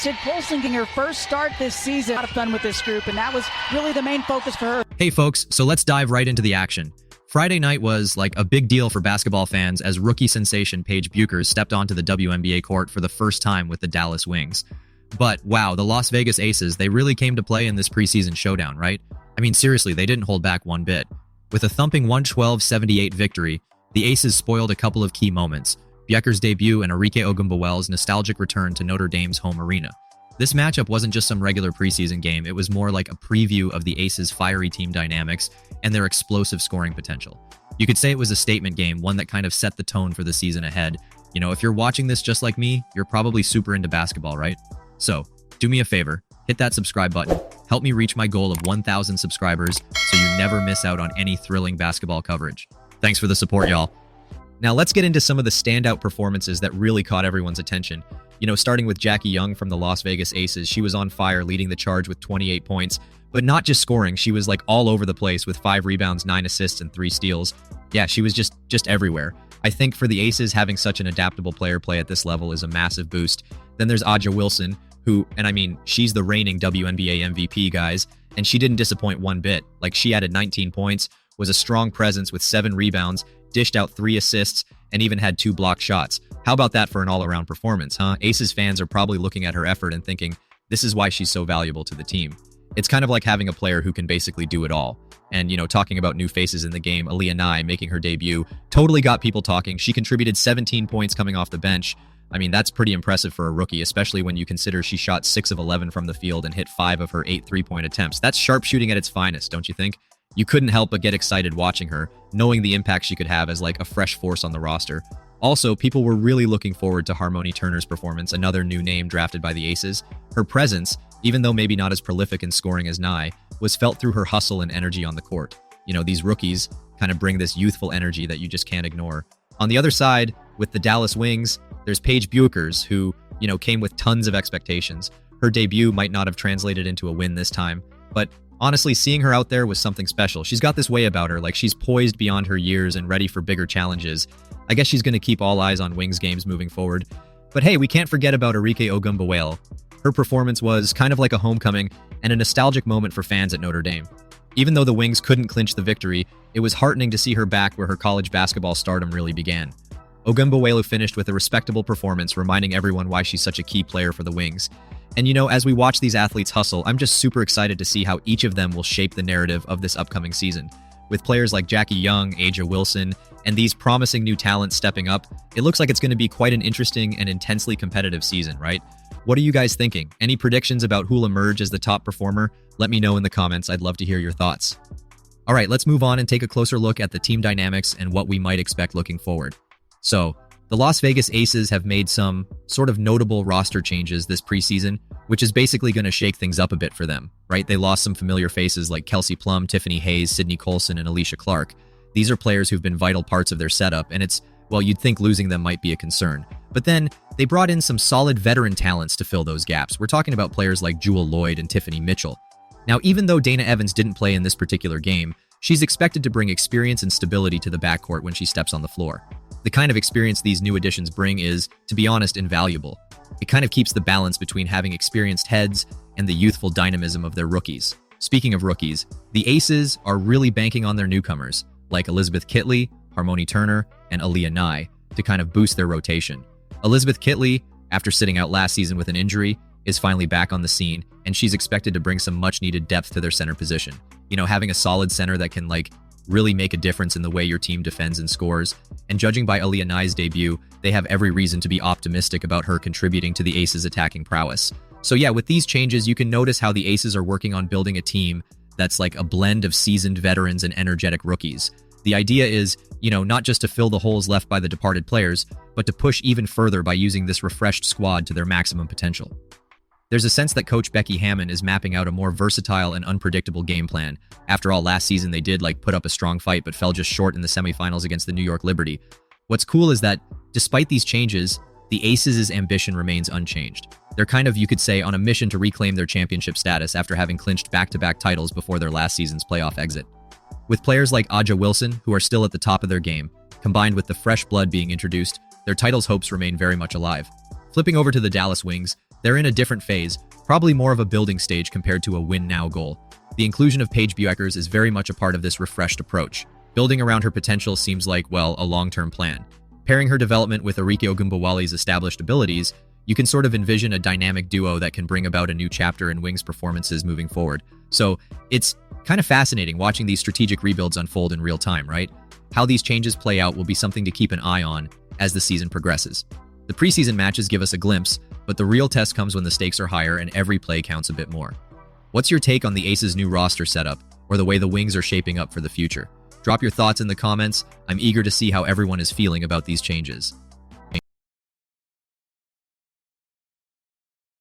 Sid Polson getting her first start this season. A lot of fun with this group, and that was really the main focus for her. Hey folks, so let's dive right into the action. Friday night was like a big deal for basketball fans as rookie sensation Paige Bueckers stepped onto the WNBA court for the first time with the Dallas Wings. But wow, the Las Vegas Aces, they really came to play in this preseason showdown, right? I mean, seriously, they didn't hold back one bit. With a thumping 112-78 victory, the Aces spoiled a couple of key moments: Bueckers' debut and Arike Ogunbowale's nostalgic return to Notre Dame's home arena. This matchup wasn't just some regular preseason game, it was more like a preview of the Aces' fiery team dynamics and their explosive scoring potential. You could say it was a statement game, one that kind of set the tone for the season ahead. You know, if you're watching this just like me, you're probably super into basketball, right? So, do me a favor, hit that subscribe button. Help me reach my goal of 1,000 subscribers so you never miss out on any thrilling basketball coverage. Thanks for the support, y'all. Now let's get into some of the standout performances that really caught everyone's attention. You know, starting with Jackie Young from the Las Vegas Aces. She was on fire, leading the charge with 28 points. But not just scoring, she was like all over the place with 5 rebounds, 9 assists, and 3 steals. Yeah, she was just everywhere. I think for the Aces, having such an adaptable player play at this level is a massive boost. Then there's Aaliyah Wilson, who, and I mean, she's the reigning WNBA MVP, guys, and she didn't disappoint one bit. Like, she added 19 points, was a strong presence with 7 rebounds, dished out 3 assists, and even had 2 blocked shots. How about that for an all-around performance, huh? Aces fans are probably looking at her effort and thinking, this is why she's so valuable to the team. It's kind of like having a player who can basically do it all. And, you know, talking about new faces in the game, Aaliyah making her debut totally got people talking. She contributed 17 points coming off the bench. I mean, that's pretty impressive for a rookie, especially when you consider she shot 6 of 11 from the field and hit 5 of her 8 3-point attempts. That's sharpshooting at its finest, don't you think? You couldn't help but get excited watching her, knowing the impact she could have as like a fresh force on the roster. Also, people were really looking forward to Harmony Turner's performance, another new name drafted by the Aces. Her presence, even though maybe not as prolific in scoring as Nye, was felt through her hustle and energy on the court. You know, these rookies kind of bring this youthful energy that you just can't ignore. On the other side, with the Dallas Wings, there's Paige Bueckers, who, you know, came with tons of expectations. Her debut might not have translated into a win this time, but honestly, seeing her out there was something special. She's got this way about her, like she's poised beyond her years and ready for bigger challenges. I guess she's going to keep all eyes on Wings games moving forward. But hey, we can't forget about Arike Ogunbowale. Her performance was kind of like a homecoming and a nostalgic moment for fans at Notre Dame. Even though the Wings couldn't clinch the victory, it was heartening to see her back where her college basketball stardom really began. Ogunbowale finished with a respectable performance, reminding everyone why she's such a key player for the Wings. And you know, as we watch these athletes hustle, I'm just super excited to see how each of them will shape the narrative of this upcoming season. With players like Jackie Young, Aaliyah Wilson, and these promising new talents stepping up, it looks like it's going to be quite an interesting and intensely competitive season, right? What are you guys thinking? Any predictions about who'll emerge as the top performer? Let me know in the comments. I'd love to hear your thoughts. All right, let's move on and take a closer look at the team dynamics and what we might expect looking forward. So, the Las Vegas Aces have made some sort of notable roster changes this preseason, which is basically going to shake things up a bit for them, right? They lost some familiar faces like Kelsey Plum, Tiffany Hayes, Sydney Colson, and Alicia Clark. These are players who've been vital parts of their setup, and it's, well, you'd think losing them might be a concern. But then, they brought in some solid veteran talents to fill those gaps. We're talking about players like Jewel Lloyd and Tiffany Mitchell. Now, even though Dana Evans didn't play in this particular game, she's expected to bring experience and stability to the backcourt when she steps on the floor. The kind of experience these new additions bring is, to be honest, invaluable. It kind of keeps the balance between having experienced heads and the youthful dynamism of their rookies. Speaking of rookies, the Aces are really banking on their newcomers, like Elizabeth Kitley, Harmony Turner, and Aaliyah to kind of boost their rotation. Elizabeth Kitley, after sitting out last season with an injury, is finally back on the scene, and she's expected to bring some much-needed depth to their center position. You know, having a solid center that can, really make a difference in the way your team defends and scores. And judging by Aaliyah's debut, they have every reason to be optimistic about her contributing to the Aces' attacking prowess. So yeah, with these changes, you can notice how the Aces are working on building a team that's like a blend of seasoned veterans and energetic rookies. The idea is, you know, not just to fill the holes left by the departed players, but to push even further by using this refreshed squad to their maximum potential. There's a sense that Coach Becky Hammon is mapping out a more versatile and unpredictable game plan. After all, last season they did put up a strong fight but fell just short in the semifinals against the New York Liberty. What's cool is that, despite these changes, the Aces' ambition remains unchanged. They're kind of, you could say, on a mission to reclaim their championship status after having clinched back-to-back titles before their last season's playoff exit. With players like Aaliyah Wilson, who are still at the top of their game, combined with the fresh blood being introduced, their titles hopes remain very much alive. Flipping over to the Dallas Wings, They're in a different phase, probably more of a building stage compared to a win-now goal. The inclusion of Paige Bueckers is very much a part of this refreshed approach. Building around her potential seems like, well, a long-term plan. Pairing her development with Arike Ogunbowale's established abilities, you can sort of envision a dynamic duo that can bring about a new chapter in Wings' performances moving forward. So it's kind of fascinating watching these strategic rebuilds unfold in real time, right? How these changes play out will be something to keep an eye on as the season progresses. The preseason matches give us a glimpse, but the real test comes when the stakes are higher and every play counts a bit more. What's your take on the Aces' new roster setup, or the way the Wings are shaping up for the future? Drop your thoughts in the comments. I'm eager to see how everyone is feeling about these changes.